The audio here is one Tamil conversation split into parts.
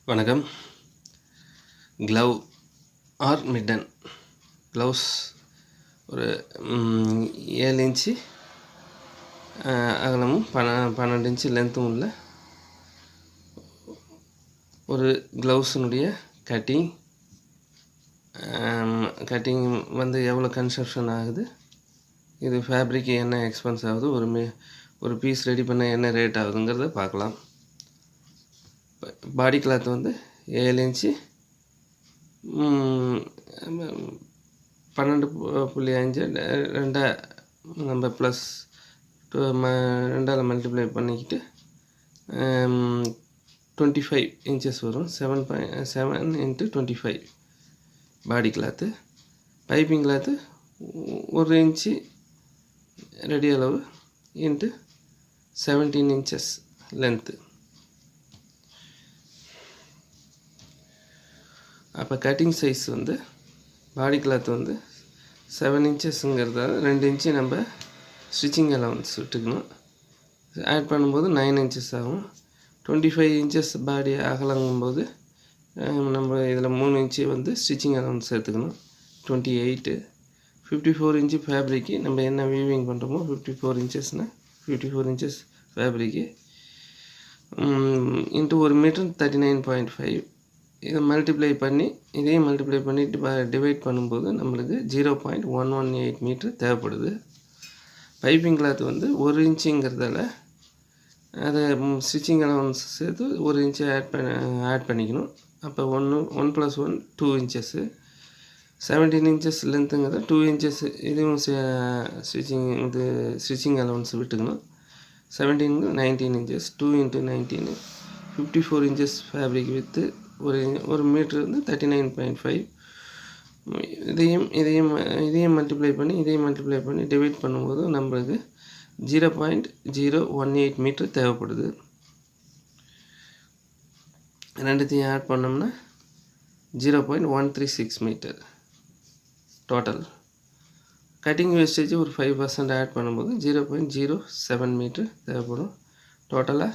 வணக்கம். க்ளவ் ஆர் மிட்டன் க்ளவுஸ் ஒரு 7 இன்ச்சு அகலமும் 12 இன்ச்சு லென்த்தும் உள்ள ஒரு க்ளவுஸினுடைய கட்டிங் வந்து எவ்வளோ கன்ஸ்ட்ரக்ஷன் ஆகுது, இது ஃபேப்ரிக் என்ன எக்ஸ்பென்ஸ் ஆகுது, ஒரு பீஸ் ரெடி பண்ண என்ன ரேட் ஆகுதுங்கிறத பார்க்கலாம். பாடி கிளாத் வந்து 7 இன்ச்சு 12.5 ரெண்டாக நம்ம ப்ளஸ் 2ஆல் மல்டிப்ளை பண்ணிக்கிட்டு 25 இன்ச்சஸ் வரும். 7 × 25 body cloth. Piping cloth 1 inch ready அளவு இன்ட்டு 17 இன்ச்சஸ் லென்த்து. அப்போ கட்டிங் சைஸ் வந்து பாடி கிளாத் வந்து 7 இன்ச்சஸ்ங்கிறதால 2 இன்ச்சு நம்ம ஸ்டிச்சிங் அலவன்ஸ் விட்டுக்கணும். ஆட் பண்ணும்போது 9 இன்ச்சஸ் ஆகும். 25 இன்ச்சஸ் பாடி அகலங்கும்போது நம்ம இதில் 3 இன்ச்சு வந்து ஸ்டிச்சிங் அலவன்ஸ் சேர்த்துக்கணும். 28. 54 இன்ச்சு ஃபேப்ரிக்கு நம்ம என்ன வீவிங் பண்ணுறோமோ 54 இன்ச்சஸ்னால் 54 இன்ச்சஸ் ஃபேப்ரிக்கு இன்ட்டு 1 மீட்டர் 39.5. இதை மல்டிப்ளை பண்ணி இதையும் மல்டிப்ளை பண்ணி டிவைட் பண்ணும்போது நம்மளுக்கு 0.118 மீட்ரு தேவைப்படுது. பைப்பிங் கிளாத் வந்து 1 இன்ச்சுங்கிறதால அதை ஸ்டிச்சிங் அலவன்ஸ் சேர்த்து 1 இன்ச்சு ஆட் பண்ணிக்கணும். அப்போ 1 + 1 2 இன்ச்சஸ்ஸு. 17 இன்ச்சஸ் லென்த்துங்கிறத 2 இன்ச்சஸ் இதுவும் ஸ்டிச்சிங் அலவன்ஸ் விட்டுக்கணும். 17 19 இன்ச்சஸ் 2 × 19 54 இன்ச்சஸ் ஃபேப்ரிக் வித்து ஒரு மீட்ரு வந்து 39.5. இதையும் மல்டிப்ளை பண்ணி டிவைட் பண்ணும்போது நம்மளுக்கு 0.018 மீட்ரு தேவைப்படுது. ரெண்டுத்தையும் ஆட் பண்ணோம்னா 0.136 மீட்டர் டோட்டல். கட்டிங் வேஸ்டேஜ் ஒரு 5% ஆட் பண்ணும்போது 0.07 மீட்டர் தேவைப்படும். டோட்டலாக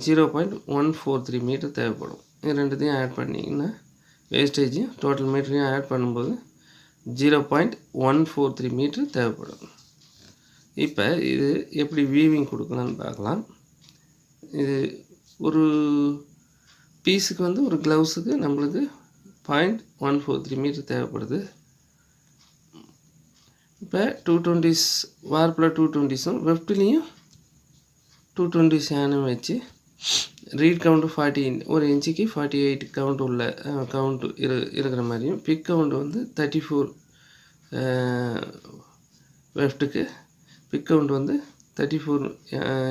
0.143 மீட்டர் தேவைப்படும். இது ரெண்டுத்தையும் ஆட் பண்ணிங்கன்னா வேஸ்டேஜையும் டோட்டல் மீட்டரையும் ஆட் பண்ணும்போது 0.143 மீட்டர் தேவைப்படும். இப்போ இது எப்படி வீவிங் கொடுக்கலான்னு பார்க்கலாம். இது ஒரு பீஸுக்கு வந்து ஒரு க்ளவுஸுக்கு நம்மளுக்கு 0.143 மீட்டர் தேவைப்படுது. இப்போ 220s வார்ப்பில் 220ஸும் வெஃப்ட்லேயும் 220 சேனும் வச்சு ரீட் கவுண்ட்டு 40 ஒரு இன்ச்சுக்கு 48 கவுண்ட் உள்ள கவுண்ட் இருக்கிற மாதிரியும், பிக் கவுண்ட் வந்து 34 வெஃப்ட்டுக்கு பிக் கவுண்ட் வந்து 34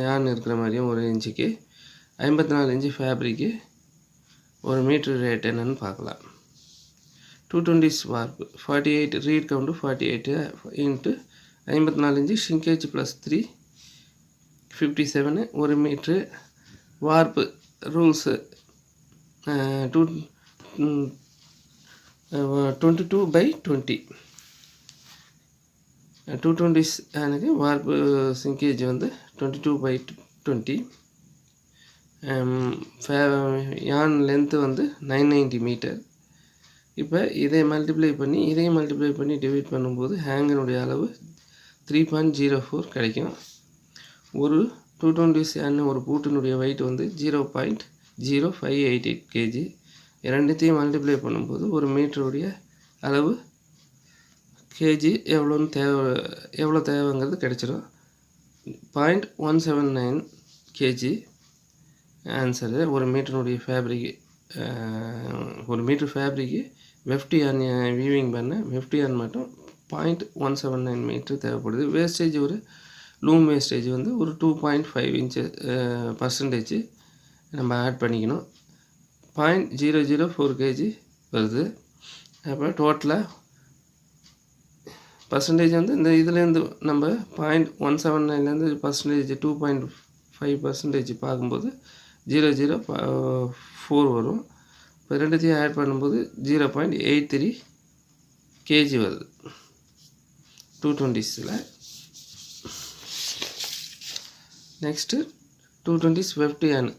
யான் இருக்கிற மாதிரியும் ஒரு இன்ச்சுக்கு 54 இன்ச்சு ஃபேப்ரிக்கு ஒரு மீட்ரு ரேட் என்னன்னு பார்க்கலாம். 220s வார்ப்பு 48 ரீட் கவுண்ட்டு 48 இன்ட்டு 54 இன்ச்சு ஷிங்கேஜ் +3 57 ஒரு மீட்ரு. வார்ப்பு ரூல்ஸு 22/20. 220s எனக்கு வார்ப்பு சிங்கேஜ் வந்து 22/20. யான் லென்த்து வந்து 990 மீட்டர். இப்போ இதையும் மல்டிப்ளை பண்ணி டிவைட் பண்ணும்போது ஹேங்கனுடைய அளவு 3.04 கிடைக்கும். ஒரு 220s ஒரு பூட்டினுடைய வெயிட் வந்து 0.0588 kg. ரெண்டுத்தையும் மல்டிப்ளை பண்ணும்போது ஒரு மீட்டருடைய அளவு கேஜி எவ்வளோ தேவைங்கிறது கிடைச்சிடும். 0.179 kg ஆன்சரு. ஒரு மீட்டருடைய ஃபேப்ரிக்கு ஒரு மீட்ரு ஃபேப்ரிக்கு வெஃப்டி ஆன் வீவிங் பண்ண வெஃப்டி ஆன் மட்டும் 0.179 மீட்ரு தேவைப்படுது. வேஸ்டேஜ் ஒரு லூம் வேஸ்டேஜ் வந்து ஒரு 2.5% நம்ம ஆட் பண்ணிக்கணும். 0.004 kg வருது. அப்போ டோட்டலாக பர்சன்டேஜ் வந்து இந்த இதுலேருந்து நம்ம 0.179லேருந்து பர்சன்டேஜ் 2.5% பார்க்கும்போது 0.04 வரும். இப்போ ரெண்டுத்தையும் ஆட் பண்ணும்போது 0.83 kg வருது 220ஸில். Next 220s weft on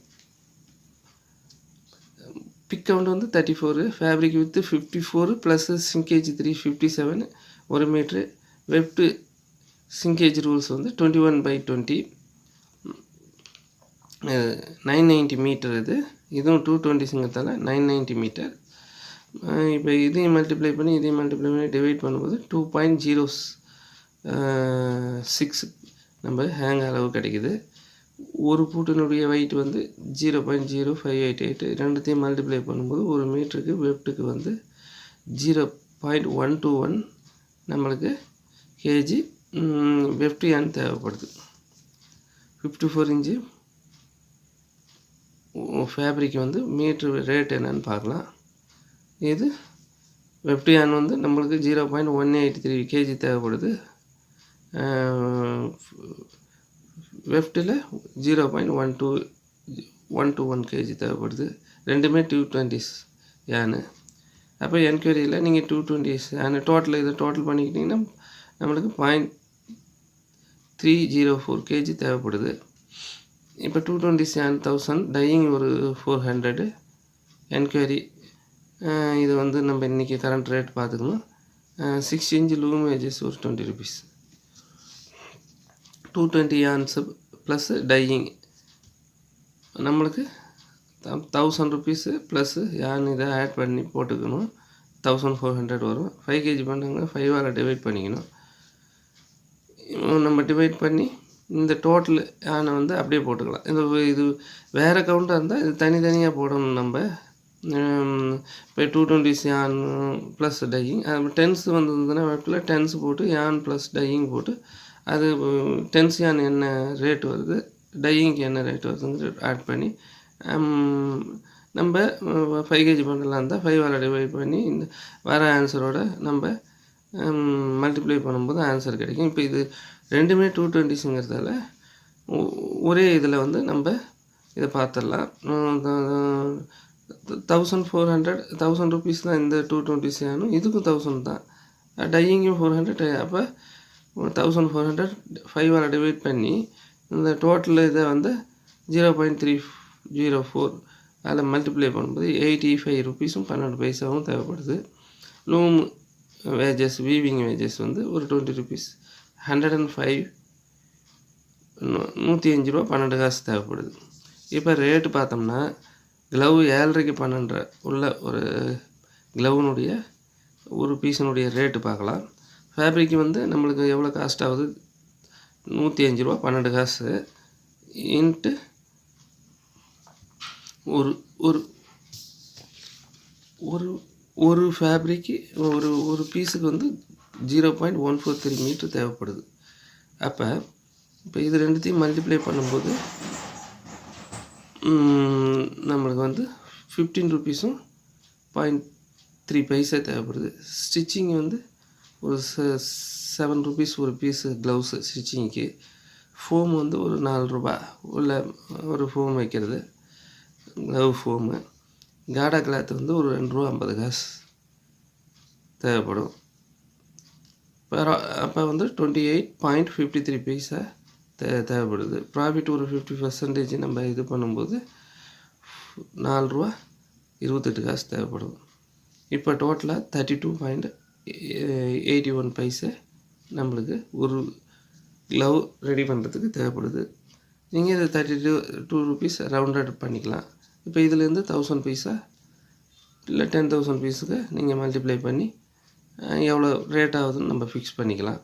pick count வந்து 34, fabric width 54 plus shrinkage 357 1 metre. Weft shrinkage rules வந்து 21/20, 990 மீட்டர். இதுவும் 220ங்கிறதால 990 மீட்டர். இப்போ இதையும் மல்டிப்ளை பண்ணி டிவைட் பண்ணும்போது 2.06 நம்ம ஹேங் அளவு கிடைக்குது. ஒரு பூட்டினுடைய வெயிட் வந்து 0.0588. ரெண்டுத்தையும் மல்டிப்ளை பண்ணும்போது ஒரு மீட்டருக்கு வெப்டுக்கு வந்து 0.121 நம்மளுக்கு கேஜி வெப்ட் யான் தேவைப்படுது. 54 இன்ச்சு ஃபேப்ரிக் வந்து மீட்ரு ரேட் என்னன்னு பார்க்கலாம். இது வெப்ட் யான் வந்து நம்மளுக்கு 0.183 கேஜி தேவைப்படுது. வெப்டில் 0.121 கேஜி தேவைப்படுது. ரெண்டுமே 220s யானு. அப்போ என்கொயரியில் நீங்கள் 220s யானு டோட்டல் பண்ணிக்கிட்டிங்கன்னா நம்மளுக்கு 0.304 கேஜி தேவைப்படுது. இப்போ 220s யான் 1000, டையிங் ஒரு 400. என்கொயரி இது வந்து நம்ம இன்றைக்கி கரண்ட் ரேட் பார்த்துக்கணும். 6 இன்ச் லூம் வேஜஸ் ஒரு 20 rupees. 220 யான்ஸு ப்ளஸ் டையிங் நம்மளுக்கு 1000 rupees ப்ளஸ்ஸு யான் இதை ஆட் பண்ணி போட்டுக்கணும். 1400 வரும். 5 kg பண்ணாங்க 5ஆல் டிவைட் பண்ணிக்கணும். நம்ம டிவைட் பண்ணி இந்த டோட்டல் யானை வந்து அப்படியே போட்டுக்கலாம். இது வேறு கவுண்டாக இருந்தால் இது தனித்தனியாக போடணும். நம்ம இப்போ 220s யான் ப்ளஸ் டையிங், டென்ஸ் வந்ததுன்னா வெப்டில் டென்ஸ் போட்டு யான் ப்ளஸ் டையிங் போட்டு அது டென்ஸ் யான் என்ன ரேட் வருது, டையிங்க்கு என்ன ரேட் வருதுங்கிற ஆட் பண்ணி நம்ம 5 kg பண்ணலாம் இருந்தால் 5ஆல் டிவைட் பண்ணி இந்த வர ஆன்சரோட நம்ம மல்டிப்ளை பண்ணும்போது ஆன்சர் கிடைக்கும். இப்போ இது ரெண்டுமே 220ங்கிறதால ஒரே இதில் வந்து நம்ம இதை பார்த்துடலாம். 1000 rupees தான் இந்த 220s யானும், இதுக்கும் 1000 தான். டையிங்கும் 400. அப்போ 1400 5ஆல் டிவைட் பண்ணி இந்த டோட்டல் இதை வந்து 0.304 அதில் மல்டிப்ளை பண்ணும்போது 85 rupeesம் 12 பைசாவும் தேவைப்படுது. லூம் வேஜஸ் வீவிங் வேஜஸ் வந்து ஒரு 20 rupees, 105 105 ரூபா 12 காசு தேவைப்படுது. இப்போ ரேட்டு பார்த்தோம்னா க்ளவ் 7.5க்கு 12 உள்ள ஒரு க்ளவுனுடைய ஒரு பீஸினுடைய ரேட்டு பார்க்கலாம். ஃபேப்ரிக் வந்து நம்மளுக்கு எவ்வளோ காஸ்ட் ஆகுது, 105 ரூபா 12 காசு இன்ட்டு ஒரு ஒரு ஒரு ஒரு ஃபேப்ரிக்கு ஒரு பீஸுக்கு வந்து 0.143 மீட்டர் தேவைப்படுது. அப்போ இப்போ இது ரெண்டுத்தையும் மல்டிப்ளை பண்ணும்போது நம்மளுக்கு வந்து 15 rupeesம் 0.3 பைசா தேவைப்படுது. ஸ்டிச்சிங் வந்து ஒரு 7 rupees ஒரு பீஸு க்ளவுஸு ஸ்டிச்சிங்க்கு. ஃபோம் வந்து ஒரு 4 ரூபா உள்ள ஒரு ஃபோம் வைக்கிறது, க்ளவ் ஃபோமு. காடா கிளாத் வந்து ஒரு 2 ரூபா 50 காசு தேவைப்படும். அப்போ வந்து 28.53 பைசா தேவைப்படுது. ப்ராஃபிட் ஒரு 50% நம்ம இது பண்ணும்போது 4 ரூபா 28 காசு தேவைப்படும். இப்போ டோட்டலாக 32.81 பைசா நம்மளுக்கு ஒரு க்ளவ் ரெடி பண்ணுறதுக்கு தேவைப்படுது. நீங்கள் இது 32 rupees ரவுண்டட் பண்ணிக்கலாம். இப்போ இதுலேருந்து 1000 பைசா இல்லை 10,000 பீஸுக்கு நீங்கள் மல்டிப்ளை பண்ணி எவ்வளோ ரேட் ஆகுதுன்னு நம்ம ஃபிக்ஸ் பண்ணிக்கலாம்.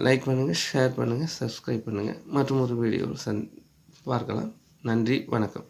லைக் பண்ணுங்கள், ஷேர் பண்ணுங்கள், சப்ஸ்கிரைப் பண்ணுங்கள். மற்றும் ஒரு வீடியோவில் பார்க்கலாம். நன்றி, வணக்கம்.